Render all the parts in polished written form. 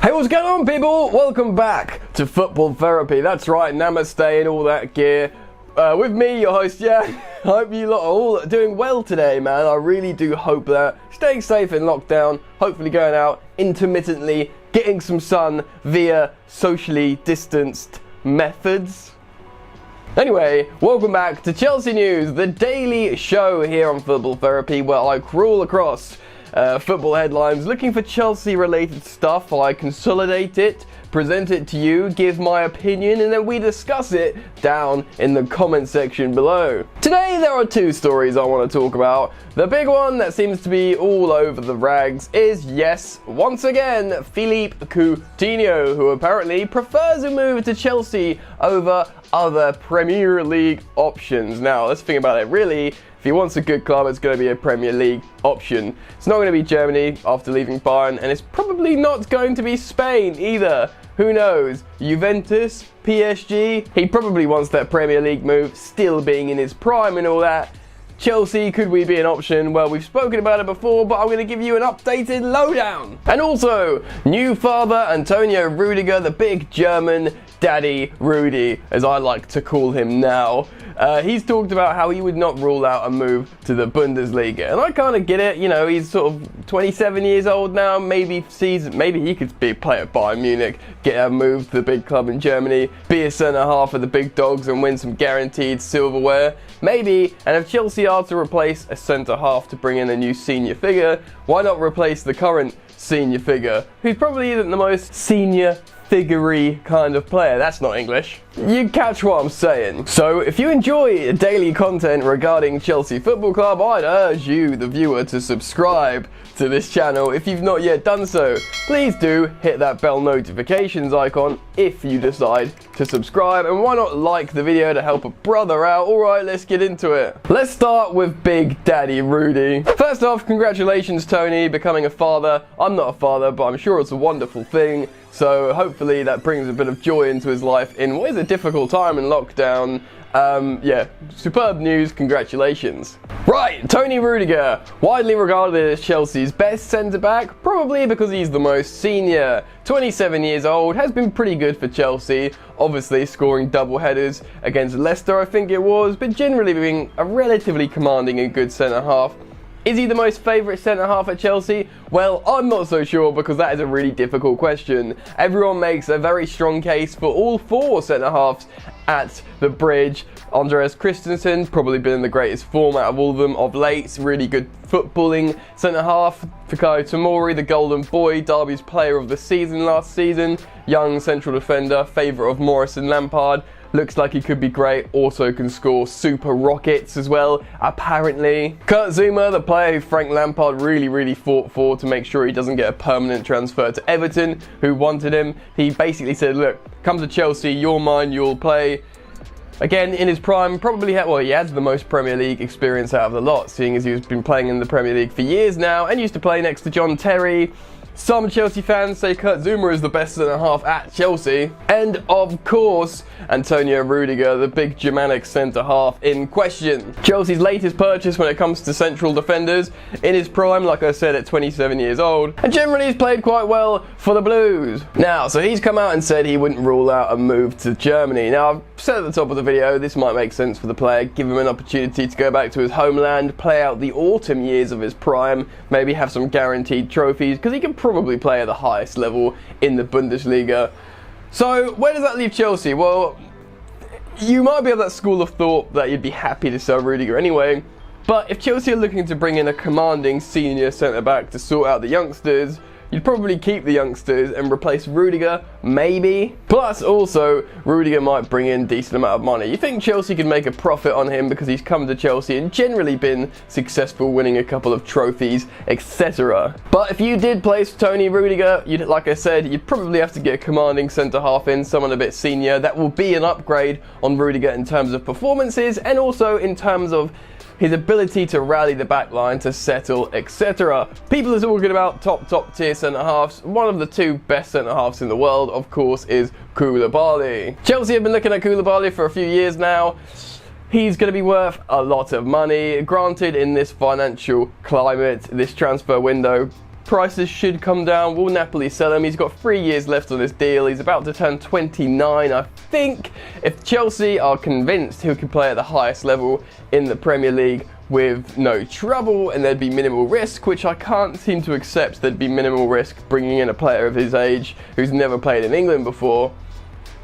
Hey, what's going on, people? Welcome back to Football Therapy. That's right, namaste and all that gear. With me, your host, yeah. Hope you lot are all doing well today, man. I really do hope that. Staying safe in lockdown, hopefully going out intermittently, getting some sun via socially distanced methods. Anyway, welcome back to Chelsea News, the daily show here on Football Therapy, where I crawl across football headlines looking for Chelsea related stuff. I consolidate it, present it to you, give my opinion, and then we discuss it down in the comment section below. Today there are two stories I want to talk about. The big one that seems to be all over the rags is, yes, once again, Philippe Coutinho, who apparently prefers a move to Chelsea over other Premier League options. Now, let's think about it. Really, if he wants a good club, it's going to be a Premier League option. It's not going to be Germany after leaving Bayern, and it's probably not going to be Spain either. Who knows? Juventus, PSG. He probably wants that Premier League move, still being in his prime and all that. Chelsea, could we be an option? Well, we've spoken about it before, but I'm going to give you an updated lowdown. And also, new father Antonio Rudiger, the big German daddy Rudy, as I like to call him now. He's talked about how he would not rule out a move to the Bundesliga. And I kind of get it. You know, he's sort of 27 years old now. Maybe he could play at Bayern Munich, get a move to the big club in Germany, be a centre-half of the big dogs and win some guaranteed silverware. Maybe. And if Chelsea are to replace a centre-half to bring in a new senior figure, why not replace the current senior figure, who probably isn't the most senior figure-y kind of player? That's not English. You catch what I'm saying. So if you enjoy daily content regarding Chelsea Football Club, I'd urge you, the viewer, to subscribe to this channel. If you've not yet done so, please do hit that bell notifications icon if you decide to subscribe, and why not like the video to help a brother out. Alright, let's get into it. Let's start with Big Daddy Rudy. First off, congratulations Tony, becoming a father. I'm not a father, but I'm sure it's a wonderful thing. So hopefully that brings a bit of joy into his life in what is a difficult time in lockdown. Yeah, superb news, congratulations. Right, Tony Rudiger, widely regarded as Chelsea's best centre-back, probably because he's the most senior. 27 years old, has been pretty good for Chelsea, obviously scoring double headers against Leicester I think it was, but generally being a relatively commanding and good centre-half. Is he the most favourite centre-half at Chelsea? Well, I'm not so sure, because that is a really difficult question. Everyone makes a very strong case for all four centre-halves at the Bridge. Andreas Christensen, probably been in the greatest form out of all of them of late. Really good footballing centre-half. Fikayo Tomori, the golden boy, Derby's player of the season last season. Young central defender, favourite of Morris and Lampard. Looks like he could be great, also can score super rockets as well, apparently. Kurt Zouma, the player who Frank Lampard really fought for to make sure he doesn't get a permanent transfer to Everton, who wanted him. He basically said, look, come to Chelsea, you're mine, you'll play. Again, in his prime, probably he has the most Premier League experience out of the lot, seeing as he's been playing in the Premier League for years now, and used to play next to John Terry. Some Chelsea fans say Kurt Zouma is the best centre-half at Chelsea. And of course, Antonio Rudiger, the big Germanic centre-half in question. Chelsea's latest purchase when it comes to central defenders, in his prime, like I said, at 27 years old. And generally he's played quite well for the Blues. Now, so he's come out and said he wouldn't rule out a move to Germany. Now, I've said at the top of the video, this might make sense for the player, give him an opportunity to go back to his homeland, play out the autumn years of his prime, maybe have some guaranteed trophies, because he can probably play at the highest level in the Bundesliga. So where does that leave Chelsea? Well, you might be of that school of thought that you'd be happy to sell Rudiger anyway, but if Chelsea are looking to bring in a commanding senior centre-back to sort out the youngsters, you'd probably keep the youngsters and replace Rudiger, maybe. Plus, also, Rudiger might bring in a decent amount of money. You think Chelsea could make a profit on him because he's come to Chelsea and generally been successful, winning a couple of trophies, etc. But if you did place Tony Rudiger, like I said, you'd probably have to get a commanding centre-half in, someone a bit senior. That will be an upgrade on Rudiger in terms of performances and also in terms of his ability to rally the back line, to settle, etc. People are talking about top tier centre-halves. One of the two best centre-halves in the world, of course, is Koulibaly. Chelsea have been looking at Koulibaly for a few years now. He's going to be worth a lot of money. Granted, in this financial climate, this transfer window prices should come down. Will Napoli sell him? He's got 3 years left on his deal. He's about to turn 29, I think. If Chelsea are convinced he can play at the highest level in the Premier League with no trouble and there'd be minimal risk, which I can't seem to accept there'd be minimal risk bringing in a player of his age who's never played in England before.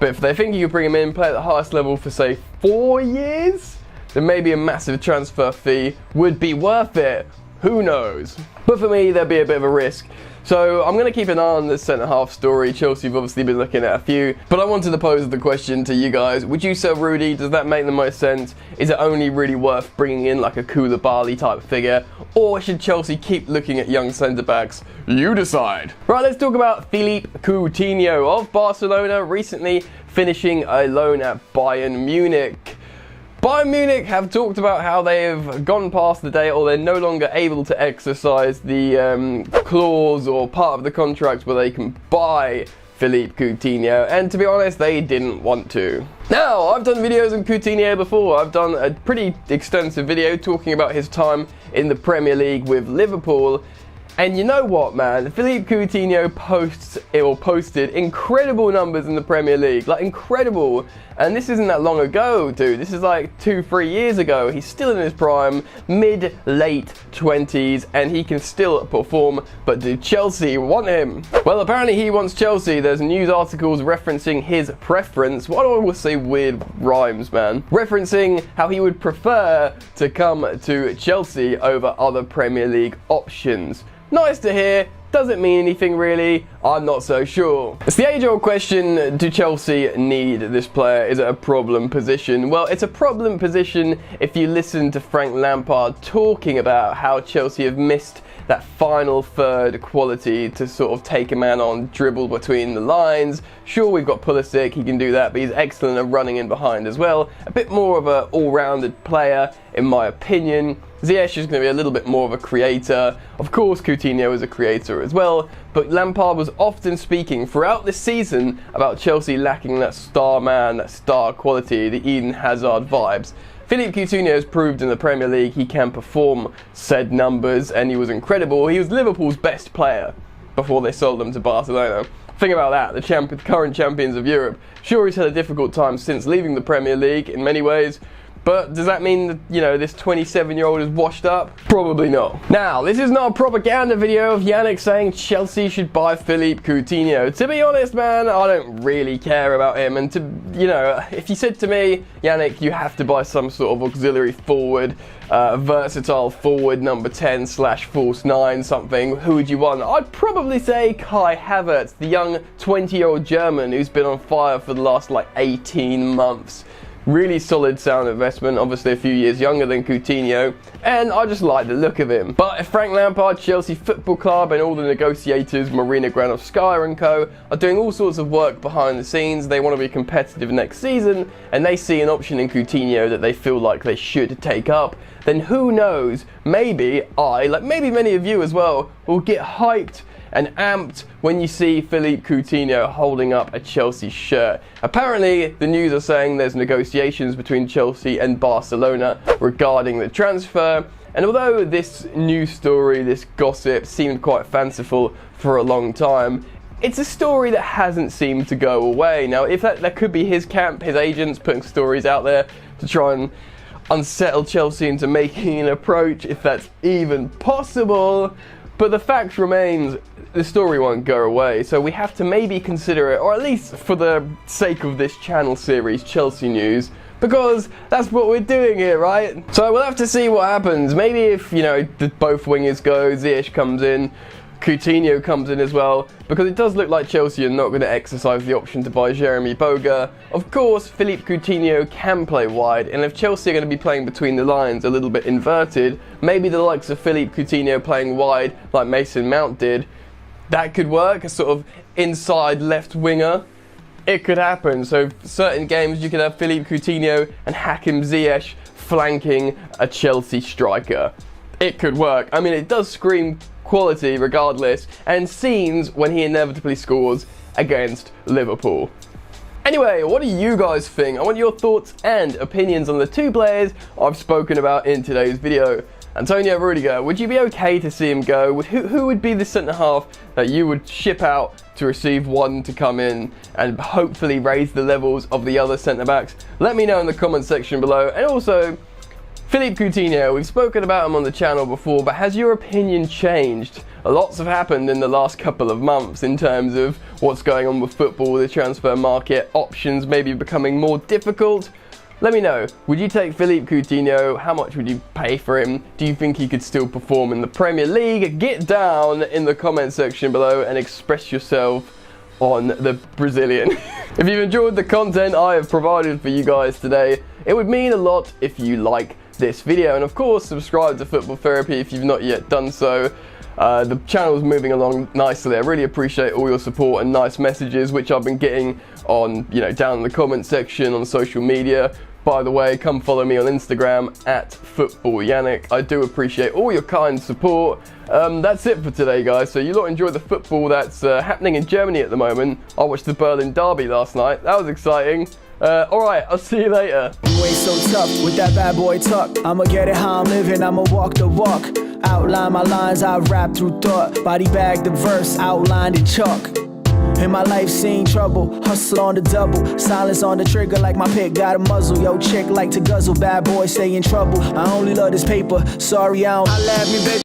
But if they think you could bring him in, play at the highest level for say 4 years, then maybe a massive transfer fee would be worth it. Who knows? But for me, there'd be a bit of a risk. So I'm going to keep an eye on this centre-half story. Chelsea have obviously been looking at a few. But I wanted to pose the question to you guys. Would you sell Rudy? Does that make the most sense? Is it only really worth bringing in like a Koulibaly type figure? Or should Chelsea keep looking at young centre-backs? You decide. Right, let's talk about Philippe Coutinho of Barcelona, recently finishing a loan at Bayern Munich. Bayern Munich have talked about how they have gone past the day, or they're no longer able to exercise the clause or part of the contract where they can buy Philippe Coutinho, and to be honest, they didn't want to. Now, I've done videos on Coutinho before. I've done a pretty extensive video talking about his time in the Premier League with Liverpool. And you know what, man? Philippe Coutinho posted incredible numbers in the Premier League, like incredible. And this isn't that long ago, dude. This is like 2-3 years ago. He's still in his prime, mid-late 20s, and he can still perform. But do Chelsea want him? Well, apparently he wants Chelsea. There's news articles referencing his preference. Why do I always say weird rhymes, man? Referencing how he would prefer to come to Chelsea over other Premier League options. Nice to hear. Does it mean anything really? I'm not so sure. It's the age-old question, do Chelsea need this player? Is it a problem position? Well, it's a problem position if you listen to Frank Lampard talking about how Chelsea have missed that final third quality to sort of take a man on, dribble between the lines. Sure, we've got Pulisic, he can do that, but he's excellent at running in behind as well. A bit more of an all-rounded player, in my opinion. Ziyech is going to be a little bit more of a creator. Of course, Coutinho is a creator as well, but Lampard was often speaking throughout this season about Chelsea lacking that star man, that star quality, the Eden Hazard vibes. Philippe Coutinho has proved in the Premier League he can perform said numbers, and he was incredible. He was Liverpool's best player before they sold him to Barcelona. Think about that, the current champions of Europe. Sure, he's had a difficult time since leaving the Premier League in many ways, but does that mean that, you know, this 27-year-old is washed up? Probably not. Now, this is not a propaganda video of Yannick saying Chelsea should buy Philippe Coutinho. To be honest, man, I don't really care about him. And if you said to me, Yannick, you have to buy some sort of auxiliary forward, versatile forward, number 10/false 9, something, who would you want? I'd probably say Kai Havertz, the young 20-year-old German who's been on fire for the last, 18 months. Really solid sound investment, obviously a few years younger than Coutinho, and I just like the look of him. But if Frank Lampard, Chelsea Football Club and all the negotiators, Marina Granovskaya and co, are doing all sorts of work behind the scenes, they want to be competitive next season, and they see an option in Coutinho that they feel like they should take up, then who knows, maybe maybe many of you as well, will get hyped and amped when you see Philippe Coutinho holding up a Chelsea shirt. Apparently, the news are saying there's negotiations between Chelsea and Barcelona regarding the transfer. And although this news story, this gossip, seemed quite fanciful for a long time, it's a story that hasn't seemed to go away. Now, if that could be his camp, his agents putting stories out there to try and unsettle Chelsea into making an approach, if that's even possible. But the fact remains, the story won't go away, so we have to maybe consider it, or at least for the sake of this channel series, Chelsea News, because that's what we're doing here, right? So we'll have to see what happens. Maybe if, both wingers go, Ziyech comes in, Coutinho comes in as well, because it does look like Chelsea are not going to exercise the option to buy Jeremy Boga. Of course, Philippe Coutinho can play wide, and if Chelsea are going to be playing between the lines a little bit inverted, maybe the likes of Philippe Coutinho playing wide like Mason Mount did, that could work, a sort of inside left winger. It could happen. So certain games you could have Philippe Coutinho and Hakim Ziyech flanking a Chelsea striker. It could work. I mean, it does scream quality regardless, and scenes when he inevitably scores against Liverpool. Anyway, what do you guys think? I want your thoughts and opinions on the two players I've spoken about in today's video. Antonio Rudiger, would you be okay to see him go? Who would be the centre-half that you would ship out to receive one to come in and hopefully raise the levels of the other centre-backs? Let me know in the comment section below. And also, Philippe Coutinho, we've spoken about him on the channel before, but has your opinion changed? Lots have happened in the last couple of months in terms of what's going on with football, the transfer market, options maybe becoming more difficult. Let me know, would you take Philippe Coutinho? How much would you pay for him? Do you think he could still perform in the Premier League? Get down in the comment section below and express yourself on the Brazilian. If you've enjoyed the content I have provided for you guys today, it would mean a lot if you like this video, and of course subscribe to Football Therapy if you've not yet done so. The channel's moving along nicely. I really appreciate all your support and nice messages which I've been getting on, down in the comment section on social media. By the way, come follow me on Instagram at FootballYannick. I do appreciate all your kind support. That's it for today, guys. So you lot enjoy the football that's happening in Germany at the moment. I watched the Berlin derby last night. That was exciting. Alright, I'll see you later. You ain't so tough with that bad boy tuck. I'ma get it how I'm living, I'ma walk the walk. Outline my lines, I rap through thought. Body bag the verse, outlined in chalk. In my life seen trouble, hustle on the double. Silence on the trigger like my pick got a muzzle. Yo chick like to guzzle, bad boy stay in trouble. I only love this paper, sorry I don't. I laugh me, baby.